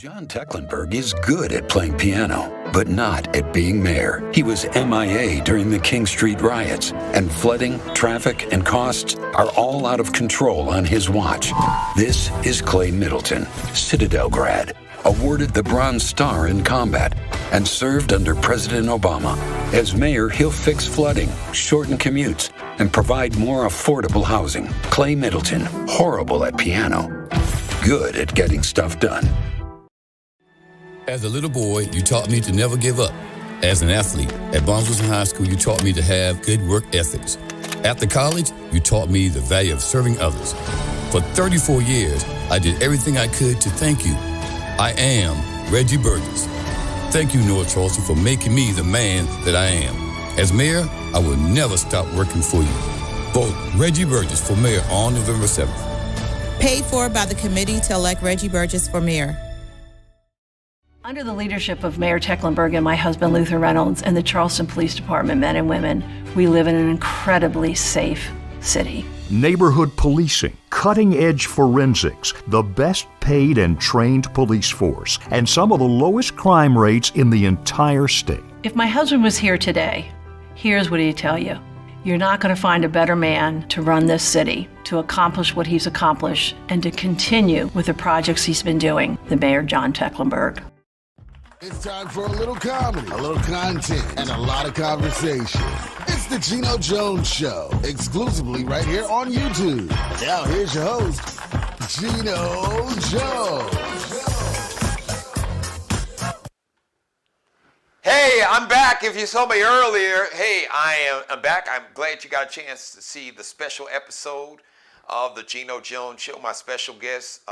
John Tecklenburg is good at playing piano, but not at being mayor. He was MIA during the King Street riots, and flooding, traffic, and costs are all out of control on his watch. This is Clay Middleton, Citadel grad, awarded the Bronze Star in combat, and served under President Obama. As mayor, he'll fix flooding, shorten commutes, and provide more affordable housing. Clay Middleton, horrible at piano, good at getting stuff done. As a little boy, you taught me to never give up. As an athlete, at Barnesville High School, you taught me to have good work ethics. After college, you taught me the value of serving others. For 34 years, I did everything I could to thank you. I am Reggie Burgess. Thank you, North Charleston, for making me the man that I am. As mayor, I will never stop working for you. Vote Reggie Burgess for mayor on November 7th. Paid for by the committee to elect Reggie Burgess for mayor. Under the leadership of Mayor Tecklenburg and my husband Luther Reynolds and the Charleston Police Department men and women, we live in an incredibly safe city. Neighborhood policing, cutting-edge forensics, the best paid and trained police force, and some of the lowest crime rates in the entire state. If my husband was here today, here's what he'd tell you. You're not going to find a better man to run this city, to accomplish what he's accomplished, and to continue with the projects he's been doing than Mayor John Tecklenburg. It's time for a little comedy, a little content, and a lot of conversation. It's the Geno Jones Show, exclusively right here on YouTube. Now here's your host, Geno Jones. Hey, I'm back. If you saw me earlier, hey, I'm back. I'm glad you got a chance to see the special episode of the Geno Jones Show. My special guest,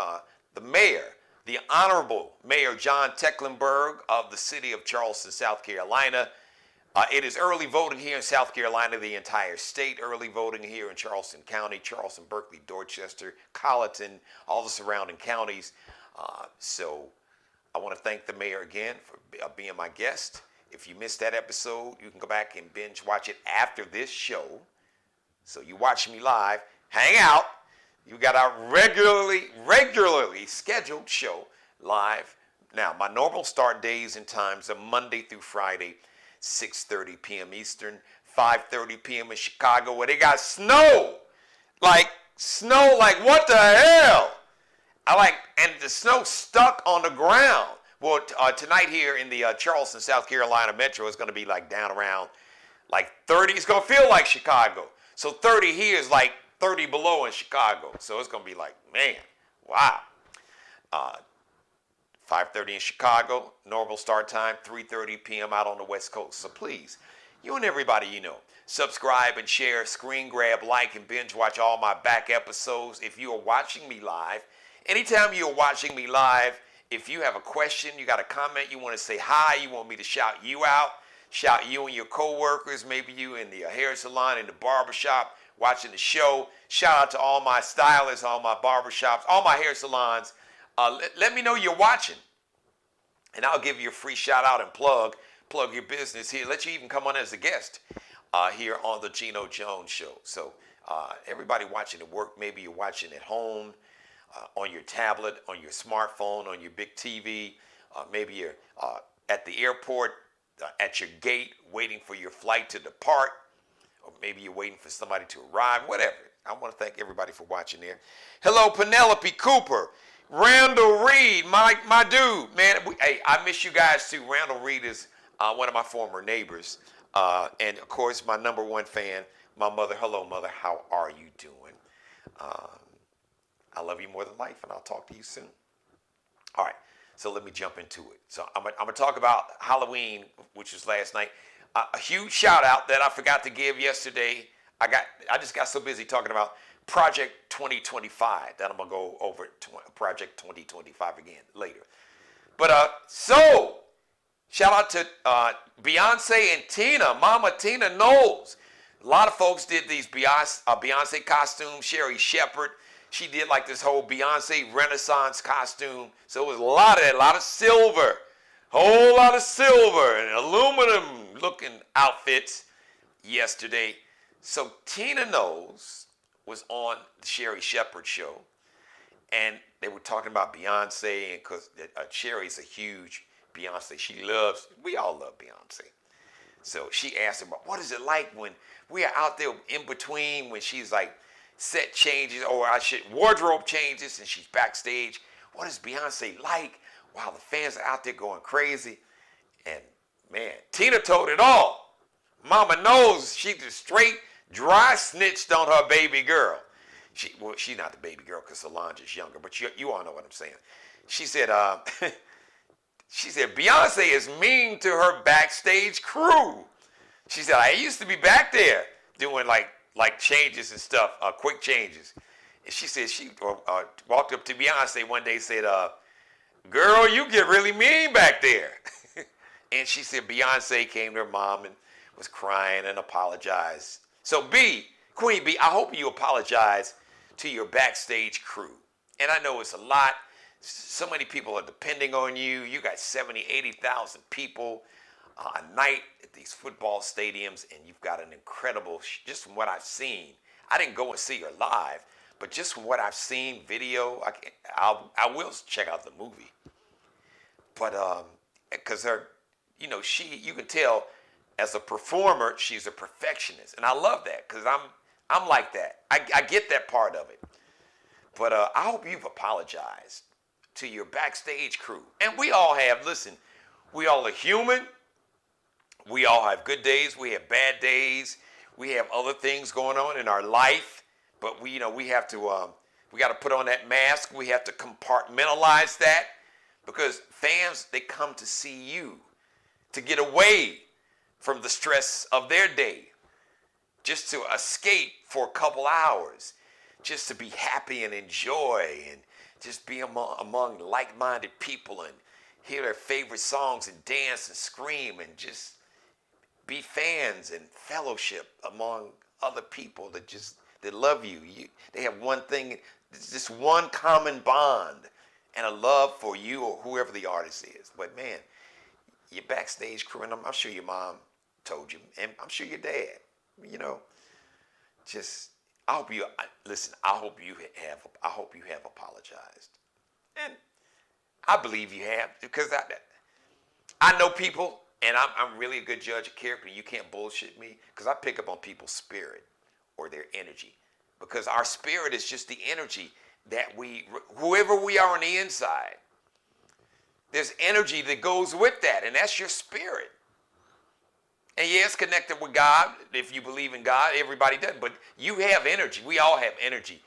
the mayor, the Honorable Mayor John Tecklenburg of the city of Charleston, South Carolina. It is early voting here in South Carolina, the entire state. Early voting here in Charleston County, Charleston, Berkeley, Dorchester, Colleton, all the surrounding counties. So I want to thank the mayor again for being my guest. If you missed that episode, you can go back and binge watch it after this show. So you watch me live, hang out. You got our regularly scheduled show live. Now, my normal start days and times are Monday through Friday, 6:30 p.m. Eastern, 5:30 p.m. in Chicago, where they got snow. Like what the hell? And the snow stuck on the ground. Well, tonight here in the Charleston, South Carolina metro is going to be like down around like 30. It's going to feel like Chicago. So 30 here is like 30 below in Chicago. So it's going to be like, man, wow. 5:30 in Chicago, normal start time, 3:30 p.m. out on the West Coast. So please, you and everybody you know, subscribe and share, screen grab, like, and binge watch all my back episodes. If you are watching me live, anytime you're watching me live, if you have a question, you got a comment, you want to say hi, you want me to shout you out, shout you and your co-workers, maybe you in the hair salon, in the barbershop, watching the show. Shout out to all my stylists, all my barbershops, all my hair salons. Let me know you're watching, and I'll give you a free shout out and plug your business here. Let you even come on as a guest here on the Geno Jones Show. So everybody watching at work, maybe you're watching at home, on your tablet, on your smartphone, on your big TV. Maybe you're at the airport, at your gate, waiting for your flight to depart. Or maybe you're waiting for somebody to arrive, whatever. I want to thank everybody for watching there. Hello, Penelope Cooper, Randall Reed, my dude, man. Hey, I miss you guys too. Randall Reed is one of my former neighbors. And of course, my number one fan, my mother. Hello, mother. How are you doing? I love you more than life, and I'll talk to you soon. All right, so let me jump into it. So I'm gonna talk about Halloween, which was last night. A huge shout out that I forgot to give yesterday. I just got so busy talking about Project 2025 that I'm gonna go over Project 2025 again later. But so shout out to Beyonce and Tina, Mama Tina Knowles. A lot of folks did these Beyonce costumes. Sherry Shepherd, she did like this whole Beyonce Renaissance costume. So it was a lot of silver. Whole lot of silver and aluminum looking outfits yesterday. So Tina Knowles was on the Sherry Shepherd show, And they were talking about Beyonce, and because Sherry's a huge Beyonce. We all love Beyonce. So she asked him, what is it like when we are out there in between, when she's like set changes, or wardrobe changes, and she's backstage? What is Beyonce like while the fans are out there going crazy? And man, Tina told it all. Mama knows she just straight dry snitched on her baby girl. She's not the baby girl because Solange is younger, but you all know what I'm saying. She said, Beyonce is mean to her backstage crew. She said, I used to be back there doing like changes and stuff, quick changes. And she said she walked up to Beyonce one day and said, girl, you get really mean back there. And she said Beyonce came to her mom and was crying and apologized. So Queen B, I hope you apologize to your backstage crew. And I know it's a lot. So many people are depending on you. You got 70, 80,000 people a night at these football stadiums, and you've got an incredible, just from what I've seen. I didn't go and see her live, but just from what I've seen, video, I will check out the movie. But because you can tell as a performer, she's a perfectionist, and I love that because I'm like that. I get that part of it. But I hope you've apologized to your backstage crew. And we all have, listen, we all are human. We all have good days. We have bad days. We have other things going on in our life. But we have to, we got to put on that mask. We have to compartmentalize that because fans, they come to see you to get away from the stress of their day, just to escape for a couple hours, just to be happy and enjoy and just be among like-minded people and hear their favorite songs and dance and scream and just be fans and fellowship among other people that love you. They have one thing, just one common bond and a love for you or whoever the artist is. But man, your backstage crew, and I'm sure your mom told you, and I'm sure your dad, I hope you have apologized. And I believe you have, because I know people, and I'm really a good judge of character. You can't bullshit me, because I pick up on people's spirit or their energy, because our spirit is just the energy that whoever we are on the inside, there's energy that goes with that, and that's your spirit. And yeah, it's connected with God. If you believe in God, everybody does. But you have energy. We all have energy.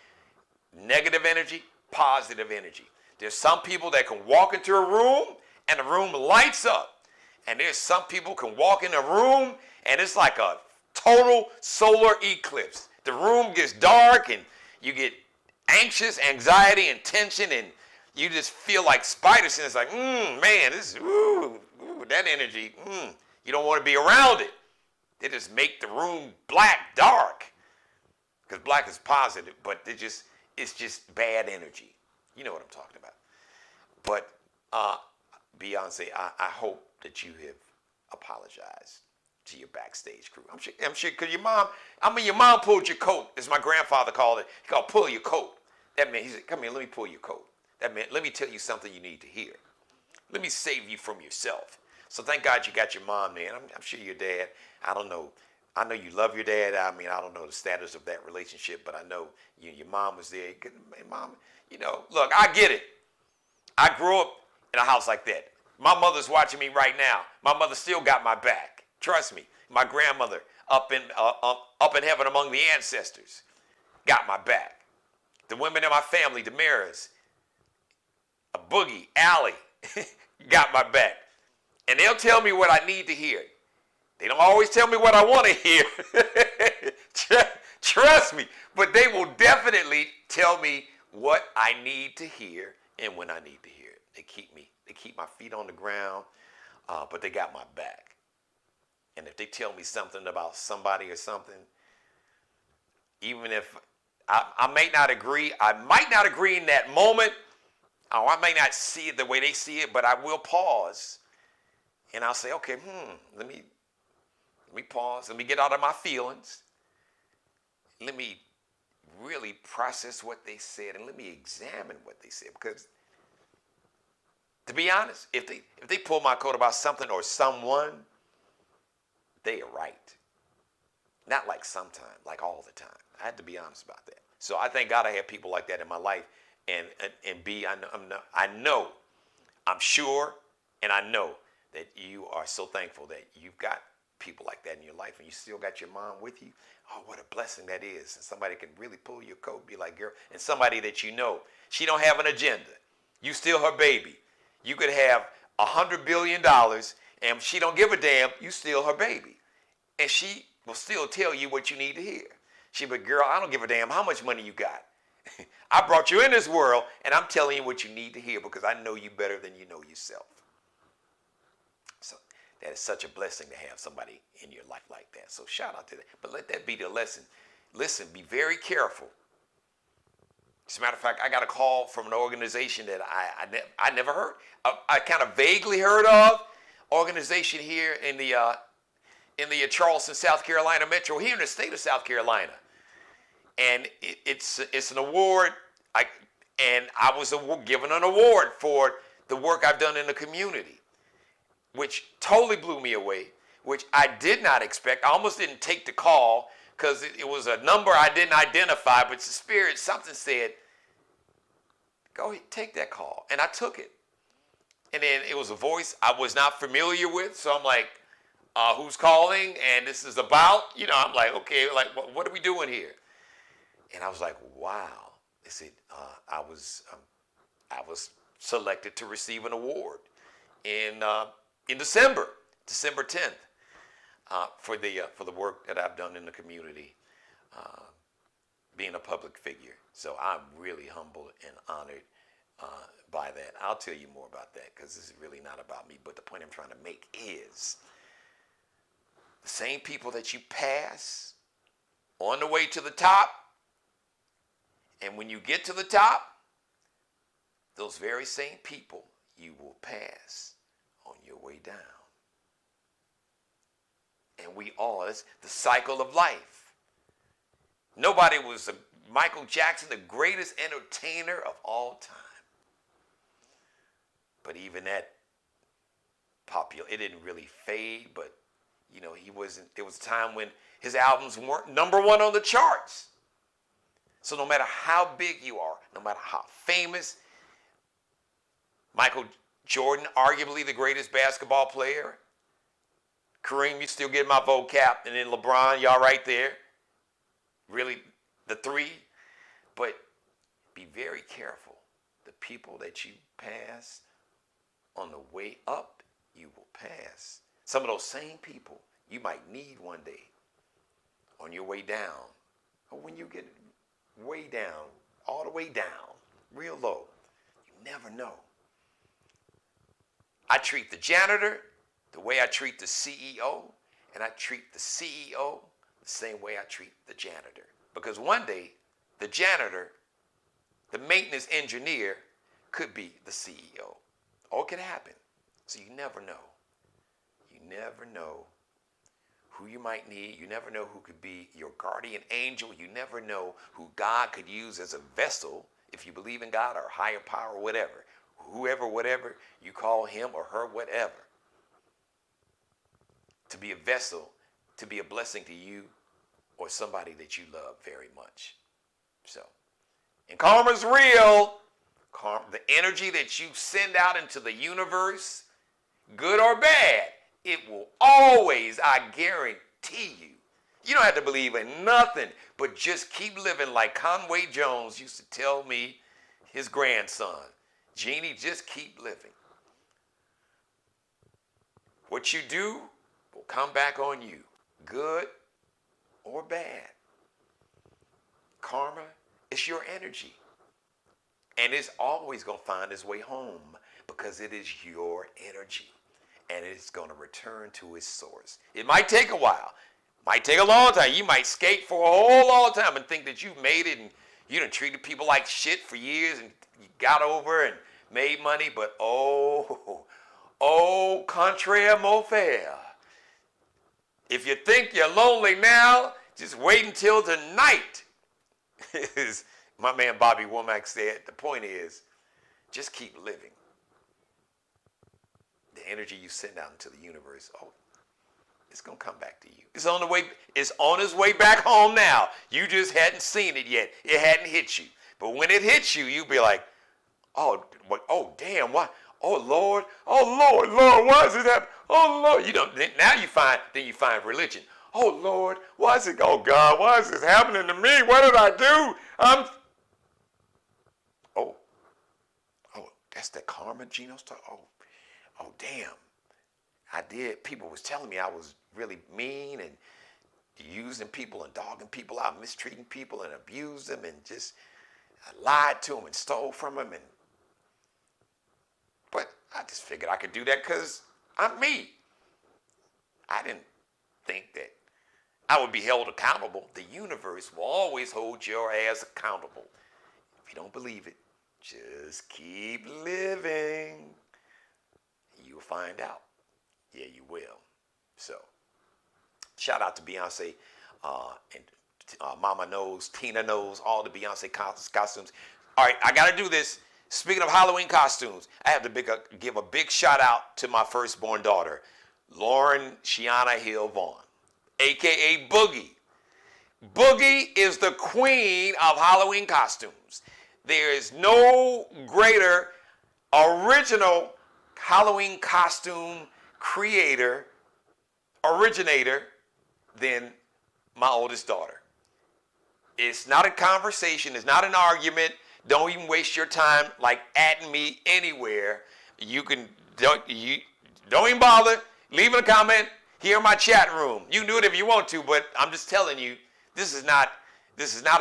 Negative energy, positive energy. There's some people that can walk into a room and the room lights up. And there's some people can walk in a room and it's like a total solar eclipse. The room gets dark and you get anxious, anxiety, and tension, and you just feel like spider sense. It's like, man, this is, that energy, you don't want to be around it. They just make the room black, dark. Because black is positive, but it's just bad energy. You know what I'm talking about. But Beyonce, I hope that you have apologized to your backstage crew. I'm sure, because your mom pulled your coat, as my grandfather called it. He called pull your coat. That meant, he said, come here, let me pull your coat. That meant, let me tell you something you need to hear. Let me save you from yourself. So thank God you got your mom there. And I'm sure your dad, I don't know. I know you love your dad. I mean, I don't know the status of that relationship, but I know your mom was there. Mom, look, I get it. I grew up in a house like that. My mother's watching me right now. My mother still got my back. Trust me. My grandmother up in heaven among the ancestors got my back. The women in my family, the Maras, a Boogie, Allie, got my back. And they'll tell me what I need to hear. They don't always tell me what I want to hear. Trust me. But they will definitely tell me what I need to hear and when I need to hear it. They keep my feet on the ground, but they got my back. And if they tell me something about somebody or something, even if I may not agree, I might not agree in that moment, or I may not see it the way they see it, but I will pause. And I'll say, okay, let me pause. Let me get out of my feelings. Let me really process what they said and let me examine what they said. Because to be honest, if they pull my coat about something or someone, they are right. Not like sometimes, like all the time. I had to be honest about that. So I thank God I have people like that in my life. And B, I'm sure, and I know that you are so thankful that you've got people like that in your life and you still got your mom with you. Oh, what a blessing that is. And somebody can really pull your coat, be like, girl, and somebody that you know, she don't have an agenda. You still her baby. You could have $100 billion and she don't give a damn, you still her baby. And she will still tell you what you need to hear. She be, girl, I don't give a damn how much money you got. I brought you in this world and I'm telling you what you need to hear because I know you better than you know yourself. So that is such a blessing to have somebody in your life like that. So shout out to that. But let that be the lesson. Listen, be very careful. As a matter of fact, I got a call from an organization that I never heard. I kind of vaguely heard of. Organization here in the Charleston, South Carolina metro, here in the state of South Carolina. And it's an award, and I was given an award for the work I've done in the community, which totally blew me away, which I did not expect. I almost didn't take the call because it was a number I didn't identify, but the spirit, something said, go ahead, take that call. And I took it. And then it was a voice I was not familiar with, so I'm like, who's calling? And this is about, I'm like, okay, like, what are we doing here? And I was like, wow. They said, I was selected to receive an award in December 10th, for the work that I've done in the community, being a public figure. So I'm really humbled and honored by that. I'll tell you more about that because this is really not about me. But the point I'm trying to make is the same people that you pass on the way to the top, and when you get to the top, those very same people you will pass on your way down. And we all, it's the cycle of life. Nobody was Michael Jackson, the greatest entertainer of all time. But even that it didn't really fade, but he wasn't, there was a time when his albums weren't number one on the charts. So no matter how big you are, no matter how famous, Michael Jordan, arguably the greatest basketball player. Kareem, you still get my vote cap. And then LeBron, y'all right there. Really, the three. But be very careful. The people that you pass on the way up, you will pass. Some of those same people you might need one day on your way down. Or when you get way down, all the way down, real low. You never know. I treat the janitor the way I treat the CEO, and I treat the CEO the same way I treat the janitor. Because one day, the janitor, the maintenance engineer, could be the CEO. Or it could happen. So you never know. You never know who you might need. You never know who could be your guardian angel. You never know who God could use as a vessel, if you believe in God or higher power, whatever. Whoever, whatever, you call him or her, whatever. To be a vessel, to be a blessing to you or somebody that you love very much. So, and karma's real. The energy that you send out into the universe, good or bad, it will always, I guarantee you. You don't have to believe in nothing, but just keep living like Conway Jones used to tell me, his grandson. Jeannie, just keep living. What you do will come back on you, good or bad. Karma is your energy. And it's always going to find its way home because it is your energy. And it's going to return to its source. It might take a while. Might take a long time. You might skate for a whole long time and think that you've made it and you done treated people like shit for years and you got over and made money. But oh, contraire mon frère. If you think you're lonely now, just wait until tonight. As my man Bobby Womack said, the point is, just keep living. The energy you send out into the universe, it's gonna come back to you. It's on its way back home now. You just hadn't seen it yet. It hadn't hit you. But when it hits you, you'll be like, oh damn, what? Oh Lord, why is it happening? Oh Lord, now you find religion. Oh Lord, why is it? Oh God, why is this happening to me? What did I do? That's the karma Geno's talking. Oh damn, I did. People was telling me I was really mean and using people and dogging people out, mistreating people and abused them and just lied to them and stole from them. But I just figured I could do that because I'm me. I didn't think that I would be held accountable. The universe will always hold your ass accountable. If you don't believe it, just keep living. You'll find out. Yeah, you will. So, shout out to Beyonce and Mama Knowles, Tina Knowles, all the Beyonce costumes. All right, I got to do this. Speaking of Halloween costumes, I have to give a big shout out to my firstborn daughter, Lauren Shiana Hill Vaughn, a.k.a. Boogie. Boogie is the queen of Halloween costumes. There is no greater original Halloween costume originator than my oldest daughter. It's not a conversation. It's not an argument. Don't even waste your time atting me anywhere. Don't even bother. Leave a comment here in my chat room. You can do it if you want to, but I'm just telling you, this is not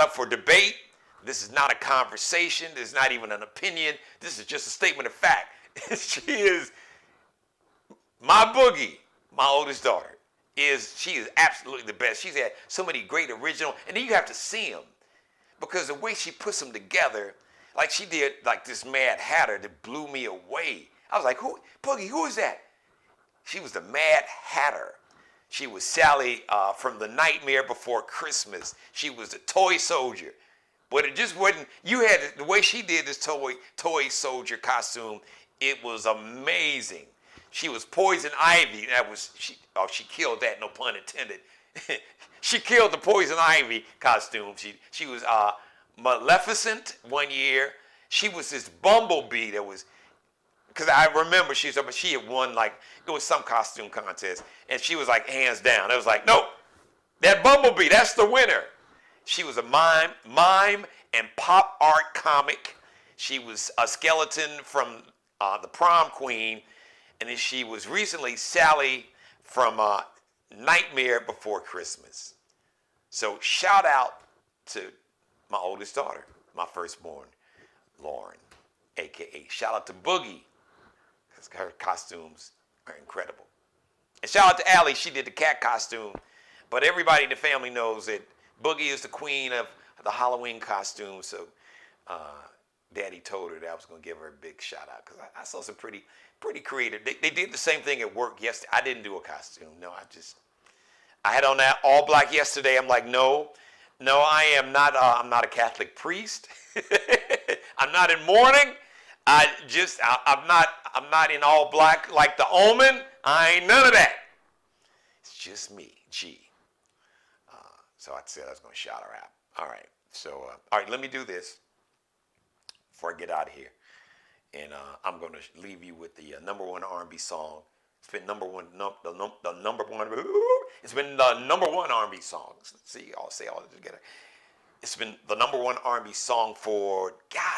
up for debate. This is not a conversation. This is not even an opinion. This is just a statement of fact. She is my Boogie, my oldest daughter. She is absolutely the best. She's had so many great original, and then you have to see them because the way she puts them together, like she did, this Mad Hatter that blew me away. I was like, Boogie, who is that? She was the Mad Hatter. She was Sally from The Nightmare Before Christmas. She was the toy soldier. But it just wasn't, the way she did this toy soldier costume, it was amazing. She was Poison Ivy. She killed that, no pun intended. She killed the Poison Ivy costume. She was Maleficent one year. She was this bumblebee that was, because I remember she had won it was some costume contest, and she was hands down. It was no, that bumblebee, that's the winner. She was a mime and pop art comic. She was a skeleton from the Prom Queen, and then she was recently Sally from Nightmare Before Christmas. So shout out to my oldest daughter, my firstborn, Lauren, a.k.a. Shout out to Boogie, because her costumes are incredible. And shout out to Allie, she did the cat costume. But everybody in the family knows that Boogie is the queen of the Halloween costume. So Daddy told her that I was going to give her a big shout out because I saw some pretty creative. They did the same thing at work yesterday. I didn't do a costume. No, I had on that all black yesterday. I'm like, no, I am not. I'm not a Catholic priest. I'm not in mourning. I'm not in all black like the Omen. I ain't none of that. It's just me, G. So I said I was going to shout her out. All right. So, all right, let me do this before I get out of here. And I'm going to leave you with the number one R&B song. It's been It's been the number one R&B song. See, I'll say all this together. It's been the number one R&B song for,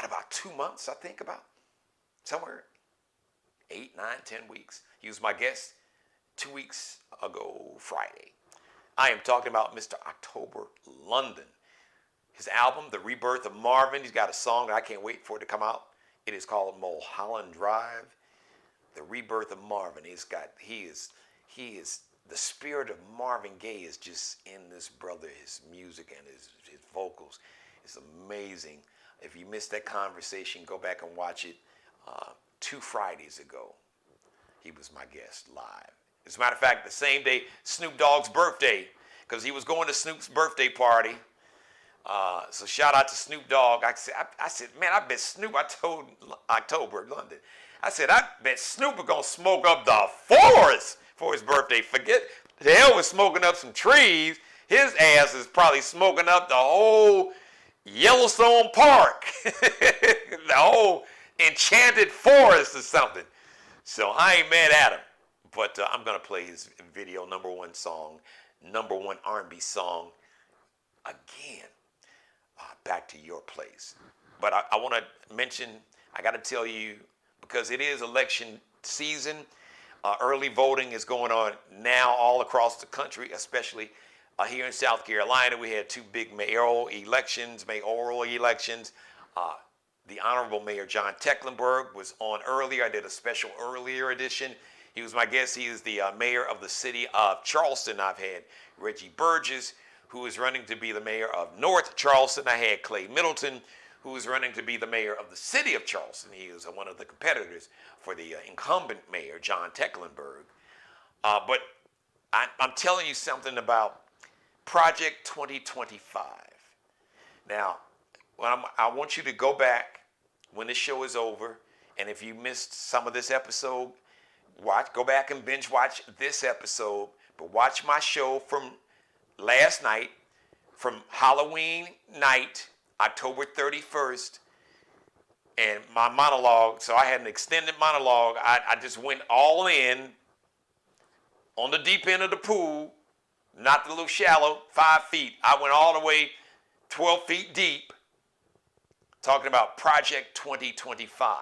about 2 months, I think, about somewhere 8, 9, 10 weeks. He was my guest 2 weeks ago Friday. I am talking about Mr. October London. His album, The Rebirth of Marvin, he's got a song that I can't wait for it to come out. It is called Mulholland Drive. The Rebirth of Marvin. He is the spirit of Marvin Gaye is just in this brother, his music and his vocals. It's amazing. If you missed that conversation, go back and watch it 2 Fridays ago. He was my guest live. As a matter of fact, the same day, Snoop Dogg's birthday, because he was going to Snoop's birthday party. So shout out to Snoop Dogg. I said, man, I bet Snoop, I told October, London, I said, I bet Snoop is going to smoke up the forest for his birthday. Forget, the hell with smoking up some trees. His ass is probably smoking up the whole Yellowstone Park, the whole enchanted forest or something. So I ain't mad at him. But I'm going to play his video, #1 song, #1 R&B song, again. Back to Your Place. But I want to mention, I got to tell you, because it is election season, early voting is going on now all across the country, especially here in South Carolina. We had 2 big mayoral elections. The Honorable Mayor John Tecklenburg was on earlier. I did a special earlier edition. He was my guest. He is the mayor of the city of Charleston. I've had Reggie Burgess, who is running to be the mayor of North Charleston. I had Clay Middleton, who is running to be the mayor of the city of Charleston. He is one of the competitors for the incumbent mayor, John Tecklenburg. But I'm telling you something about Project 2025. Now, I want you to go back when this show is over, and if you missed some of this episode, go back and binge watch this episode, but watch my show from last night, from Halloween night, October 31st, and my monologue. So I had an extended monologue. I just went all in on the deep end of the pool, not the little shallow 5 feet. I went all the way 12 feet deep, talking about Project 2025.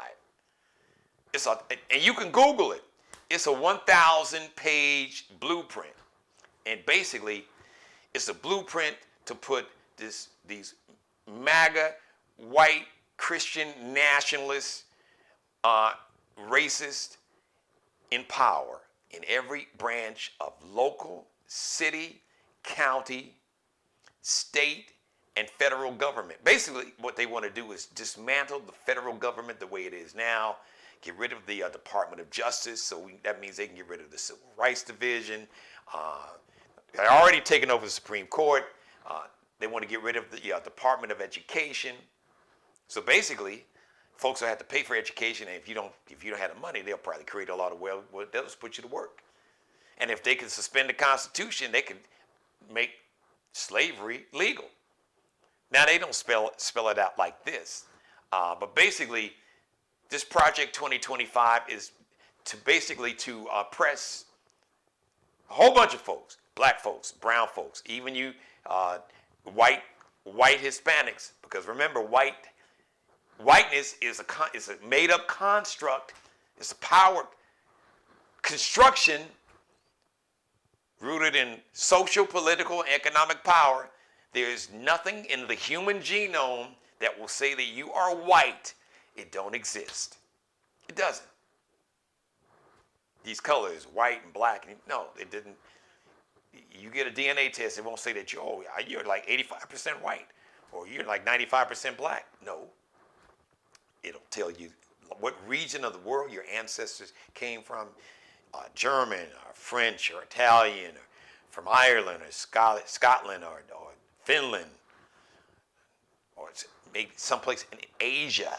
And you can Google it. It's a 1,000-page blueprint, and basically, it's a blueprint to put these MAGA, white, Christian nationalists, racist, in power in every branch of local, city, county, state, and federal government. Basically, what they want to do is dismantle the federal government the way it is now, get rid of the Department of Justice, so that means they can get rid of the Civil Rights Division. They're already taken over the Supreme Court. They want to get rid of the Department of Education. So basically, folks will have to pay for education, and if you don't have the money, they'll probably create a lot of they'll just put you to work. And if they can suspend the Constitution, they can make slavery legal. Now they don't spell it out like this, but basically, this Project 2025 is to oppress a whole bunch of folks, black folks, brown folks, even you white Hispanics, because remember, whiteness is a made-up construct. It's a power construction rooted in social, political, and economic power. There is nothing in the human genome that will say that you are white. It don't exist. It doesn't. These colors, white and black, no, it didn't. You get a DNA test, it won't say that you're like 85% white, or you're like 95% black. No. It'll tell you what region of the world your ancestors came from, German, or French, or Italian, or from Ireland, or Scotland, or Finland, or maybe someplace in Asia,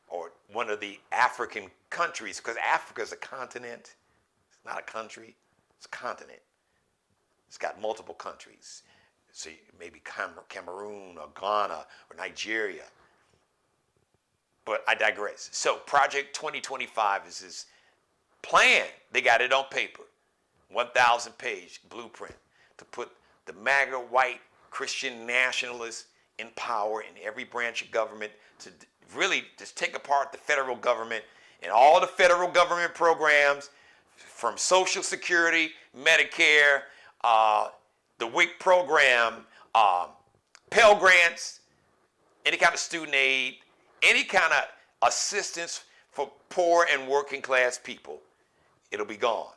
or one of the African countries, because Africa is a continent. It's not a country, it's a continent. It's got multiple countries. So maybe Cameroon, or Ghana, or Nigeria. But I digress. So Project 2025 is this plan. They got it on paper. 1,000-page blueprint to put the MAGA white Christian nationalists in power in every branch of government, to really just take apart the federal government and all the federal government programs, from Social Security, Medicare, the WIC program, Pell Grants, any kind of student aid, any kind of assistance for poor and working class people. It'll be gone.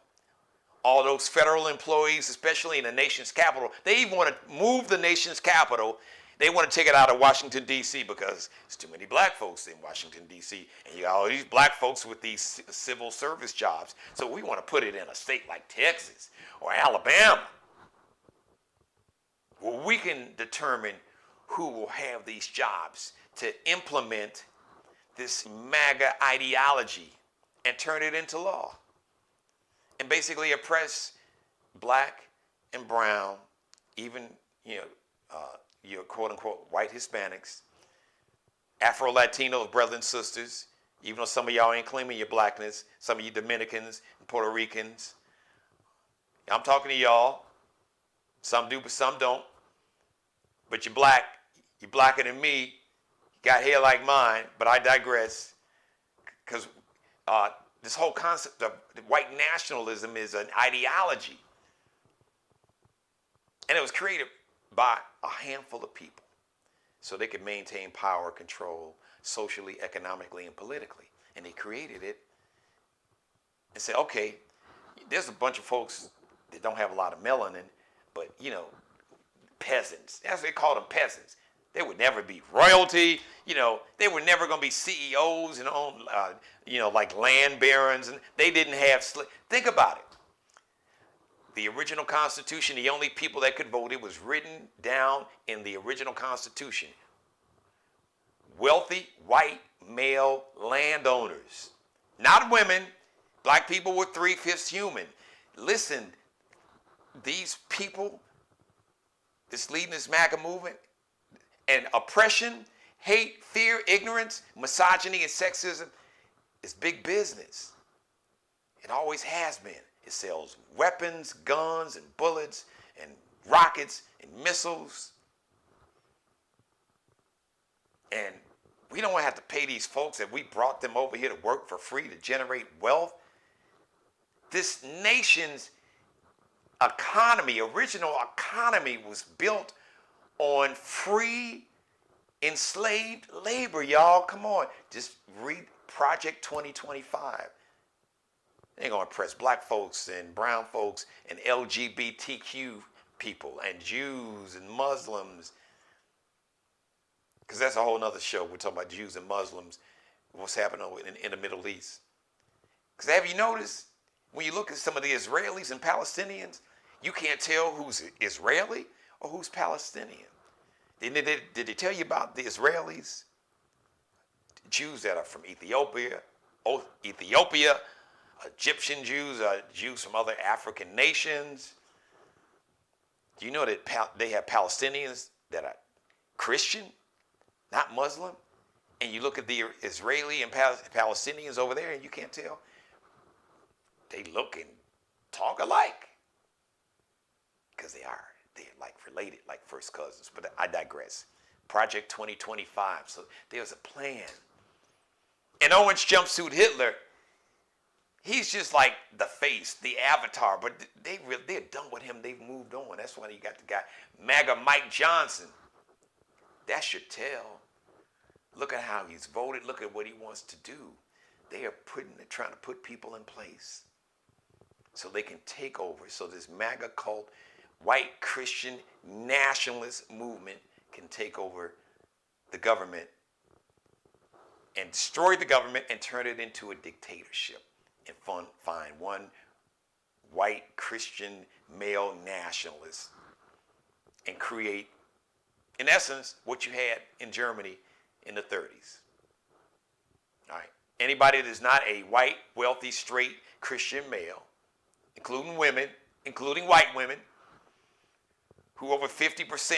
All those federal employees, especially in the nation's capital, they even want to move the nation's capital. They want to take it out of Washington, D.C. because there's too many black folks in Washington, D.C. And you got all these black folks with these civil service jobs. So we want to put it in a state like Texas or Alabama we can determine who will have these jobs to implement this MAGA ideology and turn it into law and basically oppress black and brown, even, your quote unquote white Hispanics, Afro-Latinos, brothers and sisters, even though some of y'all ain't claiming your blackness, some of you Dominicans and Puerto Ricans. I'm talking to y'all. Some do, but some don't. But you're black. You're blacker than me. You got hair like mine, but I digress. Because this whole concept of white nationalism is an ideology. And it was created by a handful of people so they could maintain power, control, socially, economically, and politically. And they created it and said, okay, there's a bunch of folks that don't have a lot of melanin, but, peasants. That's what they call them, peasants. They would never be royalty. They were never going to be CEOs and own, like land barons. And they didn't have Think about it. The original Constitution, the only people that could vote, it was written down in the original Constitution. Wealthy, white, male landowners. Not women. Black people were 3/5 human. Listen, these people that's leading this MAGA movement, and oppression, hate, fear, ignorance, misogyny, and sexism is big business. It always has been. It sells weapons, guns, and bullets, and rockets, and missiles. And we don't want to have to pay these folks that we brought them over here to work for free to generate wealth. This nation's economy, original economy, was built on free enslaved labor, y'all. Come on. Just read Project 2025. They're going to oppress black folks and brown folks and LGBTQ people and Jews and Muslims. Because that's a whole nother show. We're talking about Jews and Muslims, what's happening in the Middle East. Because have you noticed, when you look at some of the Israelis and Palestinians, you can't tell who's Israeli or who's Palestinian. Did they tell you about the Israelis? Jews that are from Ethiopia, Egyptian Jews, Jews from other African nations. Do you know that they have Palestinians that are Christian, not Muslim? And you look at the Israeli and Palestinians over there and you can't tell. They look and talk alike. Because they are. They're like related, like first cousins. But I digress. Project 2025. So there's a plan. And Orange Jumpsuit Hitler, he's just like the face, the avatar. But they're done with him. They've moved on. That's why you got the guy, MAGA Mike Johnson. That's your tell. Look at how he's voted. Look at what he wants to do. They're trying to put people in place so they can take over. So this MAGA cult, white Christian nationalist movement can take over the government and destroy the government and turn it into a dictatorship and find one white Christian male nationalist and create, in essence, what you had in Germany in the 30s. All right. Anybody that is not a white, wealthy, straight Christian male, including women, including white women, who over 50%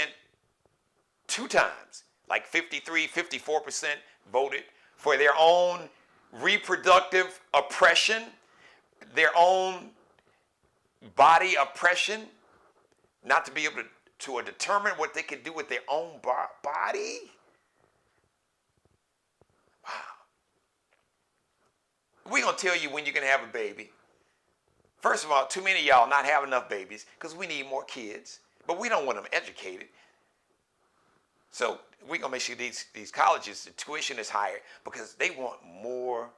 two times, like 53, 54% voted for their own reproductive oppression, their own body oppression, not to be able to determine what they can do with their own body. Wow. We're going to tell you when you can have a baby. First of all, too many of y'all not have enough babies because we need more kids, but we don't want them educated. So we're going to make sure these colleges, the tuition is higher because they want more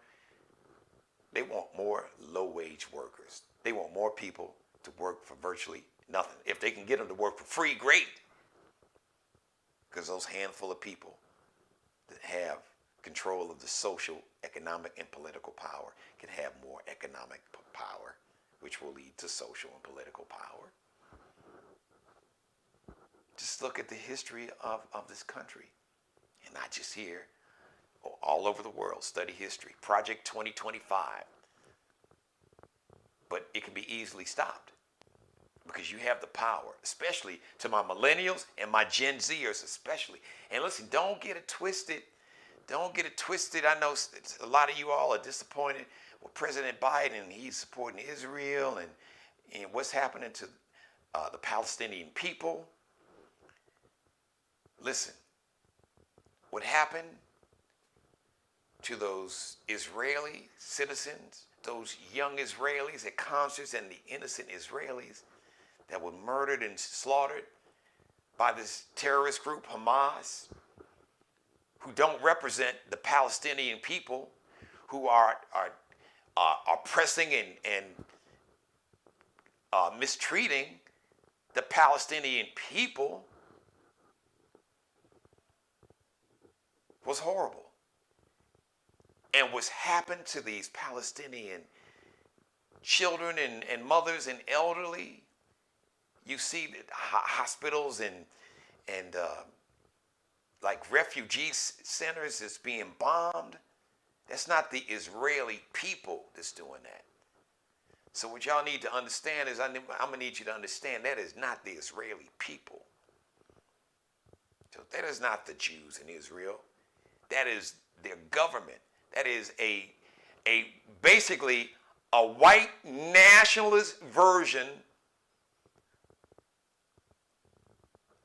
low-wage workers. They want more people to work for virtually nothing. If they can get them to work for free, great. Because those handful of people that have control of the social, economic, and political power can have more economic power, which will lead to social and political power. Let's look at the history of this country, and not just here, all over the world. Study history. Project 2025. But it can be easily stopped because you have the power, especially to my millennials and my Gen Zers especially. And listen, don't get it twisted. Don't get it twisted. I know a lot of you all are disappointed with President Biden. He's supporting Israel and what's happening to the Palestinian people. Listen, what happened to those Israeli citizens, those young Israelis at concerts, and the innocent Israelis that were murdered and slaughtered by this terrorist group, Hamas, who don't represent the Palestinian people, who are oppressing and mistreating the Palestinian people, was horrible. And what's happened to these Palestinian children and mothers and elderly, you see that hospitals and like refugee centers is being bombed. That's not the Israeli people that's doing that. So what y'all need to understand is, I'm going to need you to understand that is not the Israeli people. So that is not the Jews in Israel. That is their government. That is basically a white nationalist version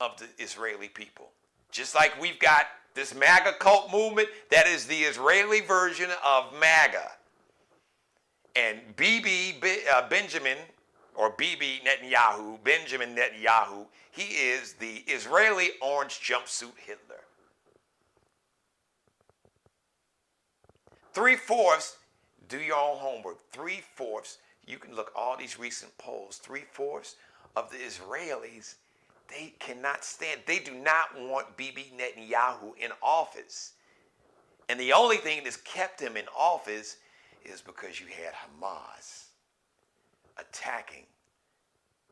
of the Israeli people. Just like we've got this MAGA cult movement, that is the Israeli version of MAGA. And Benjamin Netanyahu, he is the Israeli orange jumpsuit Hitler. 3/4, do your own homework, 3/4, you can look all these recent polls, 3/4 of the Israelis, they cannot stand, they do not want Bibi Netanyahu in office. And the only thing that's kept him in office is because you had Hamas attacking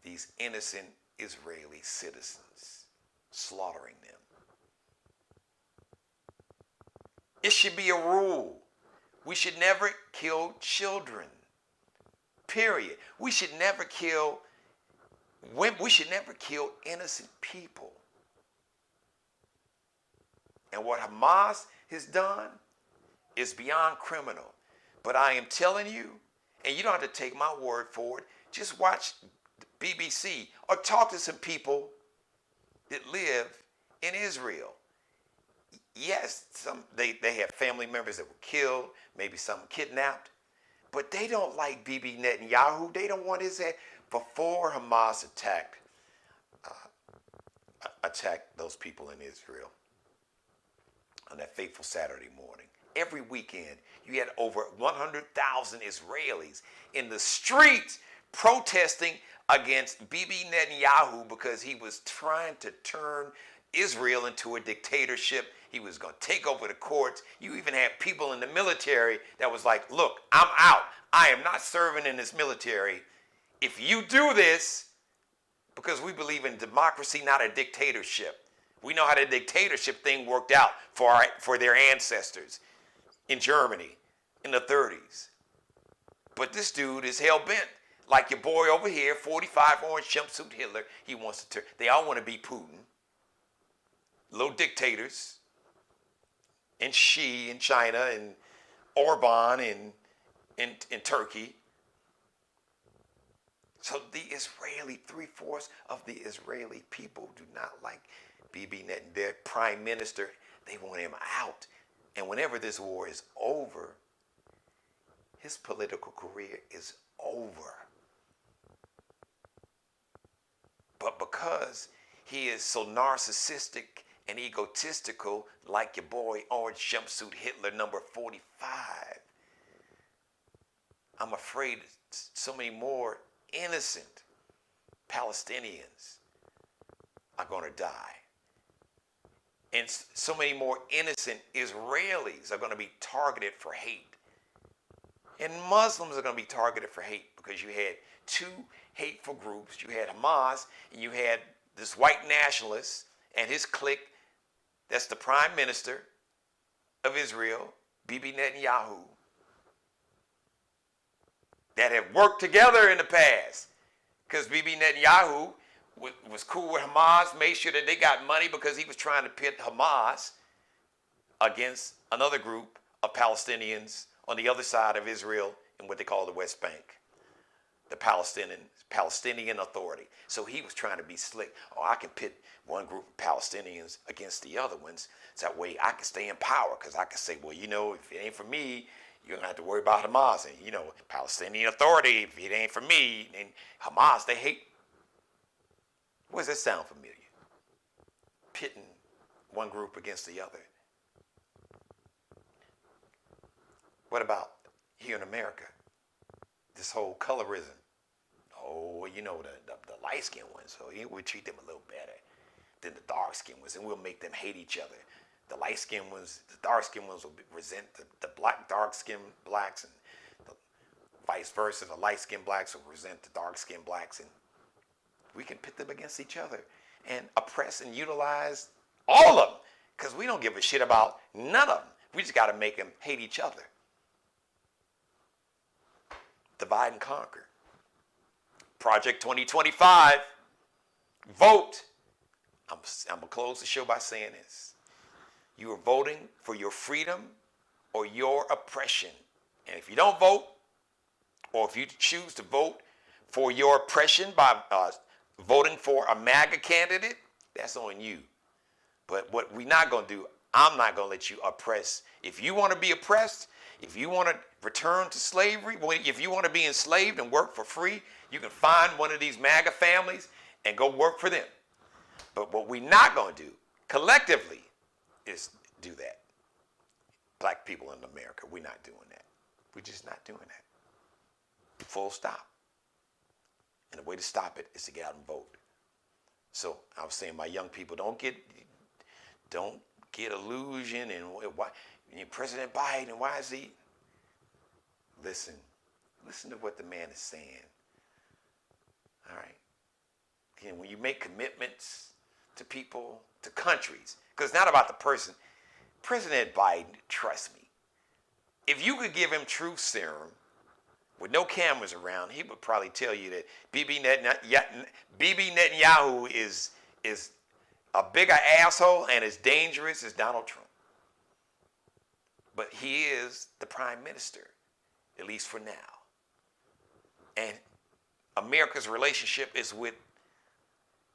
these innocent Israeli citizens, slaughtering them. It should be a rule. We should never kill children, period. We should never kill innocent people. And what Hamas has done is beyond criminal. But I am telling you, and you don't have to take my word for it, just watch the BBC or talk to some people that live in Israel. Yes, they have family members that were killed, maybe some kidnapped, but they don't like Bibi Netanyahu. They don't want his head. Before Hamas attacked those people in Israel on that fateful Saturday morning, every weekend you had over 100,000 Israelis in the streets protesting against Bibi Netanyahu because he was trying to turn Israel into a dictatorship. He was going to take over the courts. You even had people in the military that was like, look, I'm out. I am not serving in this military. If you do this, because we believe in democracy, not a dictatorship. We know how the dictatorship thing worked out for their ancestors in Germany in the 30s. But this dude is hell-bent. Like your boy over here, 45 orange jumpsuit Hitler, he wants to turn. They all want to be Putin. Little dictators. And Xi in China and Orban in Turkey. So the Israeli, 3/4 of the Israeli people do not like Bibi Netanyahu, their prime minister. They want him out. And whenever this war is over, his political career is over. But because he is so narcissistic and egotistical, like your boy orange jumpsuit Hitler number 45, I'm afraid so many more innocent Palestinians are going to die. And so many more innocent Israelis are going to be targeted for hate. And Muslims are going to be targeted for hate because you had two hateful groups. You had Hamas and you had this white nationalist and his clique, that's the Prime Minister of Israel, Bibi Netanyahu, that have worked together in the past. Because Bibi Netanyahu was cool with Hamas, made sure that they got money because he was trying to pit Hamas against another group of Palestinians on the other side of Israel in what they call the West Bank, the Palestinian Authority. So he was trying to be slick. Oh, I can pit one group of Palestinians against the other ones. So that way I can stay in power, because I can say, well, you know, if it ain't for me, you don't have to worry about Hamas. And, you know, Palestinian Authority, if it ain't for me, and Hamas, they hate. Does that sound familiar? Pitting one group against the other. What about here in America? This whole colorism. Oh, you know, the light-skinned ones, so we treat them a little better than the dark-skinned ones, and we'll make them hate each other. The light-skinned ones, the dark-skinned ones will resent the dark-skinned blacks, and the vice versa. The light-skinned blacks will resent the dark-skinned blacks, and we can pit them against each other and oppress and utilize all of them, because we don't give a shit about none of them. We just got to make them hate each other. Divide and conquer. Project 2025. Vote. I'm going to close the show by saying this. You are voting for your freedom or your oppression. And if you don't vote, or if you choose to vote for your oppression by voting for a MAGA candidate, that's on you. But what we're not going to do, I'm not going to let you oppress. If you want to be oppressed, if you want to return to slavery, if you want to be enslaved and work for free, you can find one of these MAGA families and go work for them. But what we're not going to do collectively is do that. Black people in America, we're not doing that. We're just not doing that. Full stop. And the way to stop it is to get out and vote. So I was saying, my young people, don't get illusion and why President Biden, why is he? Listen to what the man is saying. All right. Again, when you make commitments to people, to countries, because it's not about the person. President Biden, trust me, if you could give him truth serum with no cameras around, he would probably tell you that Bibi Netanyahu is a bigger asshole and as dangerous as Donald Trump. But he is the prime minister, at least for now. And America's relationship is with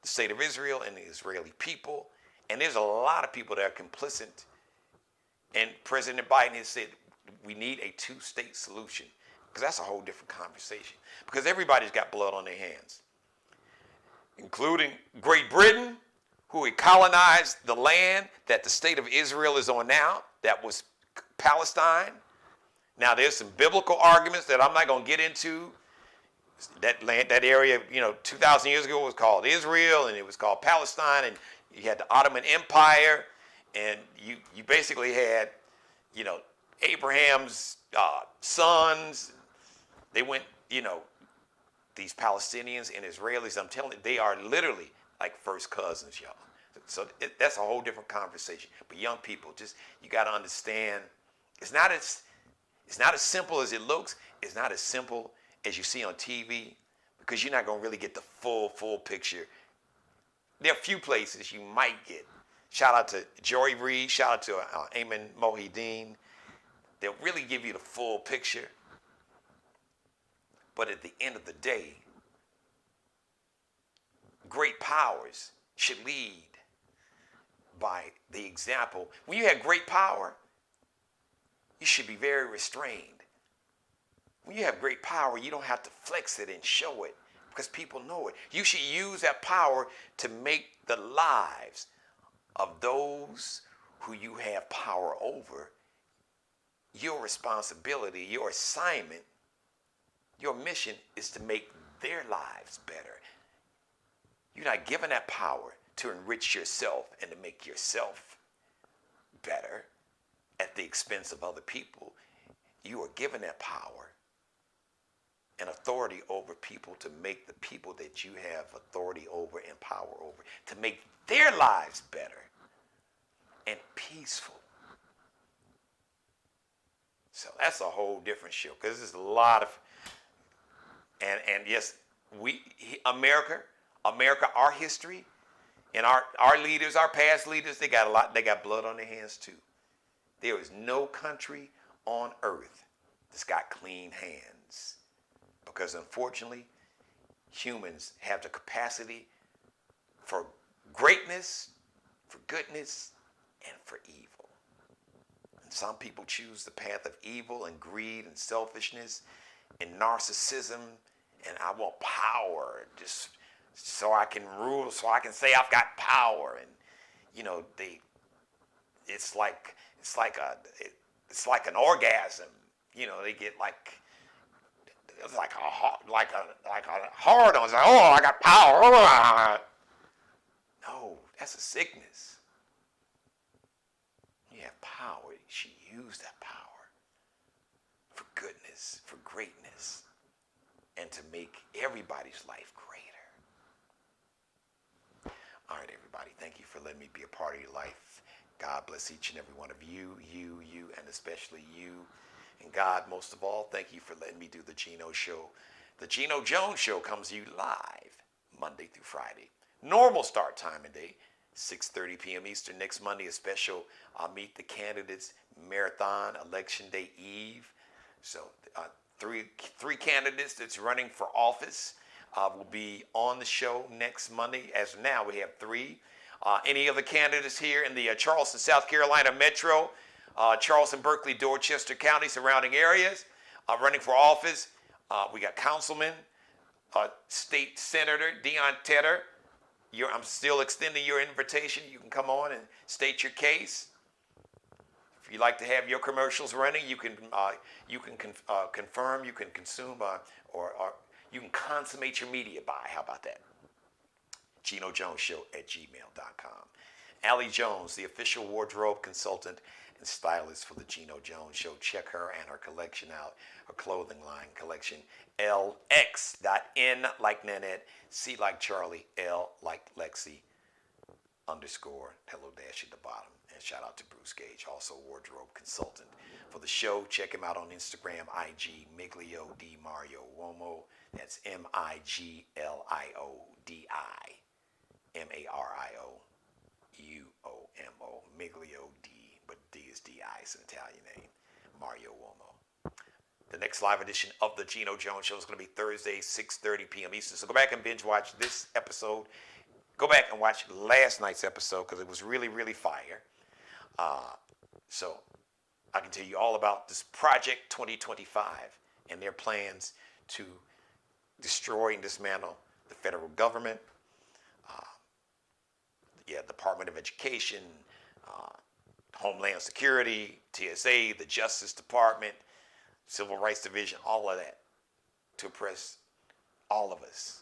the state of Israel and the Israeli people. And there's a lot of people that are complicit. And President Biden has said we need a two-state solution, because that's a whole different conversation. Because everybody's got blood on their hands, including Great Britain, who had colonized the land that the state of Israel is on now, that was Palestine. Now, there's some biblical arguments that I'm not going to get into. That land, that area, 2,000 years ago was called Israel, and it was called Palestine, and you had the Ottoman Empire, and you basically had, Abraham's sons. They went, these Palestinians and Israelis, I'm telling you, they are literally like first cousins, y'all. So that's a whole different conversation. But young people, you got to understand, it's not as simple as it looks. It's not as simple as you see on TV, because you're not going to really get the full picture. There are a few places you might get. Shout out to Joy Reid. Shout out to Ayman Mohideen. They'll really give you the full picture. But at the end of the day, great powers should lead by the example. When you have great power, you should be very restrained. When you have great power, you don't have to flex it and show it, because people know it. You should use that power to make the lives of those who you have power over your responsibility, your assignment, your mission is to make their lives better. You're not given that power to enrich yourself and to make yourself better at the expense of other people. You are given that power and authority over people to make the people that you have authority over and power over, to make their lives better and peaceful. So that's a whole different show, because there's a lot of, and yes, America, our history, and our leaders, our past leaders, they got blood on their hands too. There is no country on earth that's got clean hands, because unfortunately, humans have the capacity for greatness, for goodness, and for evil. And some people choose the path of evil and greed and selfishness and narcissism, and I want power just so I can rule, so I can say I've got power. And you know, it's like an orgasm. You know, they get like, it's like a hard on. It's like, oh, I got power. No, that's a sickness. You have power. You should use that power for goodness, for greatness, and to make everybody's life greater. All right, everybody. Thank you for letting me be a part of your life. God bless each and every one of you, and especially you. And God, most of all, thank you for letting me do the Geno Show. The Geno Jones Show comes to you live Monday through Friday. Normal start time today, 6:30 p.m. Eastern. Next Monday, a special Meet the Candidates Marathon Election Day Eve. So three candidates that's running for office will be on the show next Monday. As of now, we have 3. Any other candidates here in the Charleston, South Carolina metro, Charleston, Berkeley, Dorchester County, surrounding areas, running for office? We got Councilman, State Senator Dion Tedder. I'm still extending your invitation. You can come on and state your case. If you'd like to have your commercials running, you can confirm, you can consume, or you can consummate your media buy. How about that? GenoJonesShow@gmail.com. Allie Jones, the official wardrobe consultant and stylist for the Geno Jones Show. Check her and her collection out, her clothing line collection. LX.N like Nanette, C like Charlie, L like Lexi, _, hello dash at the bottom. And shout out to Bruce Gage, also wardrobe consultant for the show. Check him out on Instagram, IG, Miglio Di Mario Uomo. That's MiglioDi MarioUomo, Miglio D, but D is D-I, it's an Italian name, Mario Uomo. The next live edition of the Geno Jones Show is going to be Thursday, 6:30 p.m. Eastern. So go back and binge watch this episode. Go back and watch last night's episode, because it was really, really fire. So I can tell you all about this Project 2025 and their plans to destroy and dismantle the federal government, Department of Education, Homeland Security, TSA, the Justice Department, Civil Rights Division, all of that, to oppress all of us,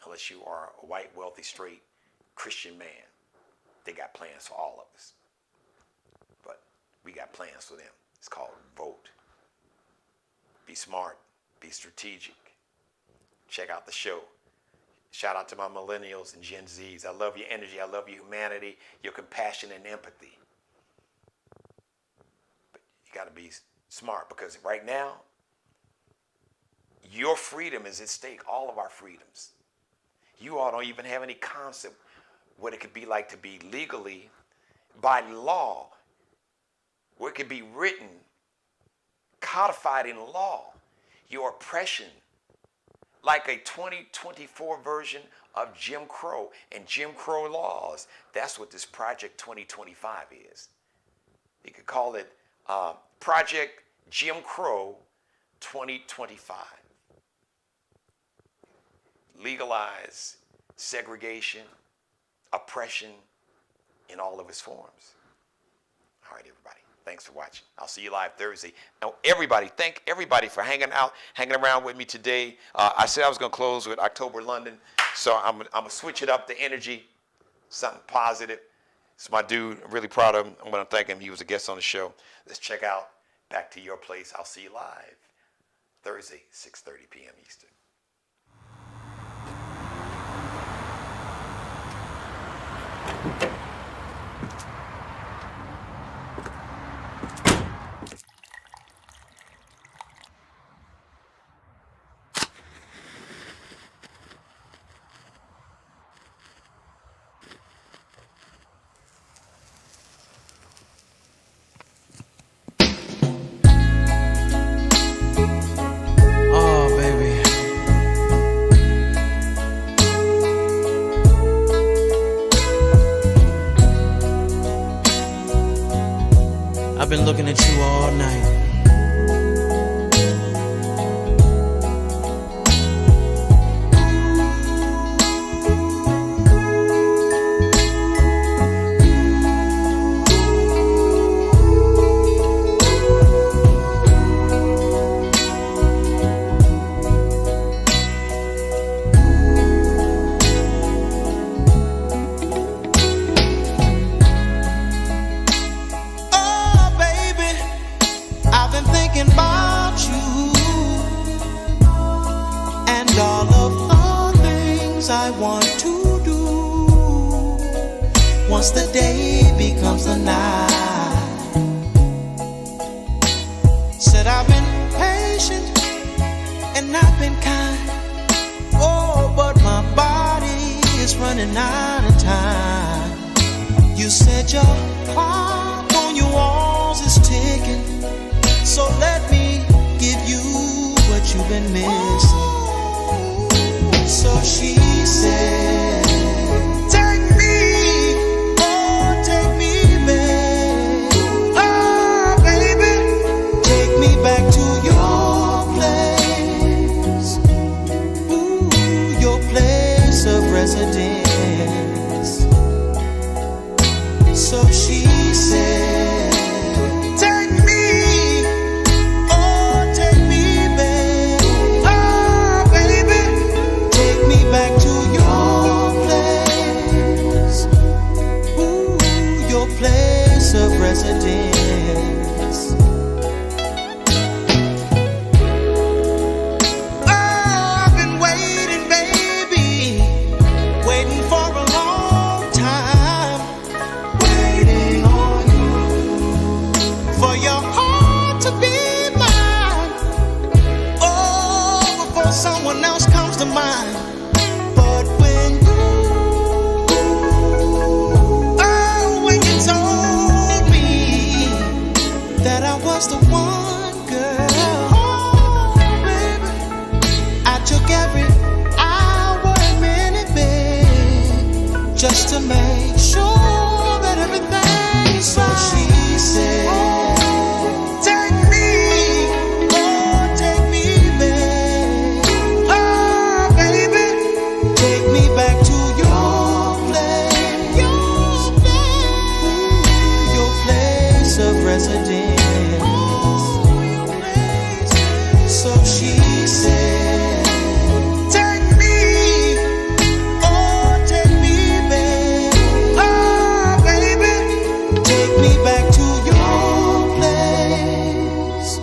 unless you are a white, wealthy, straight Christian man. They got plans for all of us. But we got plans for them. It's called vote. Be smart. Be strategic. Check out the show. Shout out to my millennials and Gen Zs. I love your energy. I love your humanity, your compassion and empathy. But you got to be smart, because right now, your freedom is at stake, all of our freedoms. You all don't even have any concept what it could be like to be legally, by law, where it could be written, codified in law, your oppression, like a 2024 version of Jim Crow and Jim Crow laws. That's what this Project 2025 is. You could call it Project Jim Crow 2025. Legalize segregation, oppression in all of its forms. All right, everybody. Thanks for watching. I'll see you live Thursday. Now, everybody, thank everybody for hanging around with me today. I said I was going to close with October London, so I'm going to switch it up, the energy, something positive. It's my dude. I'm really proud of him. I'm going to thank him. He was a guest on the show. Let's check out Back to Your Place. I'll see you live Thursday, 6:30 p.m. Eastern. I've been looking at you all night. I want to do once the day becomes the night. Said I've been patient and I've been kind. Oh, but my body is running out of time. You said your clock on your walls is ticking, so let me give you what you've been missing. So she said, take me, oh, take me back. Oh, baby, take me back to your place. Ooh, your place of residence. So she said, take me, oh, take me back. Oh, baby, take me back to your place. Ooh, your place of residence. Oh, I've been waiting, baby, waiting for a long time, waiting on you, for your heart to be mine. Oh, before someone else comes to mind. But when you told me that I was the one, girl, oh, baby, I took every hour and minute, babe, just to make sure that everything's right. So she said, take me, oh, take me back. Oh, baby, take me back to your place. Your place of residence. So she said, take me, oh, take me back. Oh, baby, take me back to your place.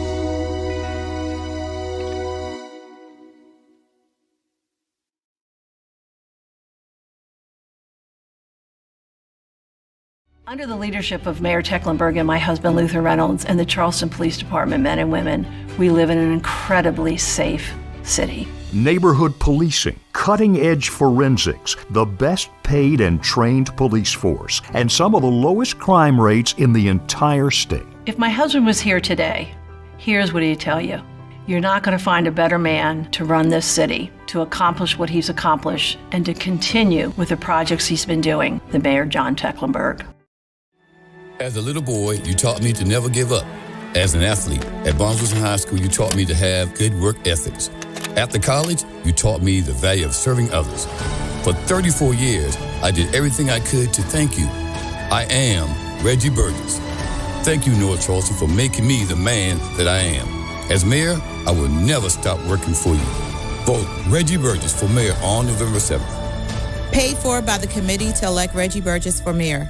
Under the leadership of Mayor Tecklenburg and my husband Luther Reynolds and the Charleston Police Department men and women, we live in an incredibly safe city. Neighborhood policing, cutting-edge forensics, the best paid and trained police force, and some of the lowest crime rates in the entire state. If my husband was here today, here's what he'd tell you. You're not going to find a better man to run this city, to accomplish what he's accomplished, and to continue with the projects he's been doing than Mayor John Tecklenburg. As a little boy, you taught me to never give up. As an athlete, at Barnes High School, you taught me to have good work ethics. After college, you taught me the value of serving others. For 34 years, I did everything I could to thank you. I am Reggie Burgess. Thank you, North Charleston, for making me the man that I am. As mayor, I will never stop working for you. Vote Reggie Burgess for mayor on November 7th. Paid for by the committee to elect Reggie Burgess for mayor.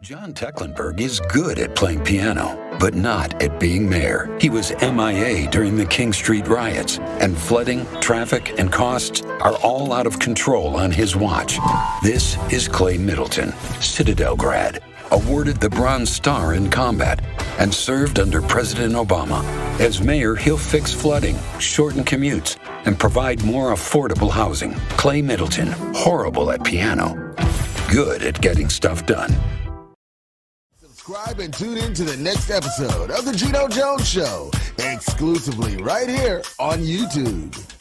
John Tecklenburg is good at playing piano, but not at being mayor. He was MIA during the King Street riots, and flooding, traffic, and costs are all out of control on his watch. This is Clay Middleton, Citadel grad, awarded the Bronze Star in combat, and served under President Obama. As mayor, he'll fix flooding, shorten commutes, and provide more affordable housing. Clay Middleton, horrible at piano, good at getting stuff done. Subscribe and tune in to the next episode of The Geno Jones Show, exclusively right here on YouTube.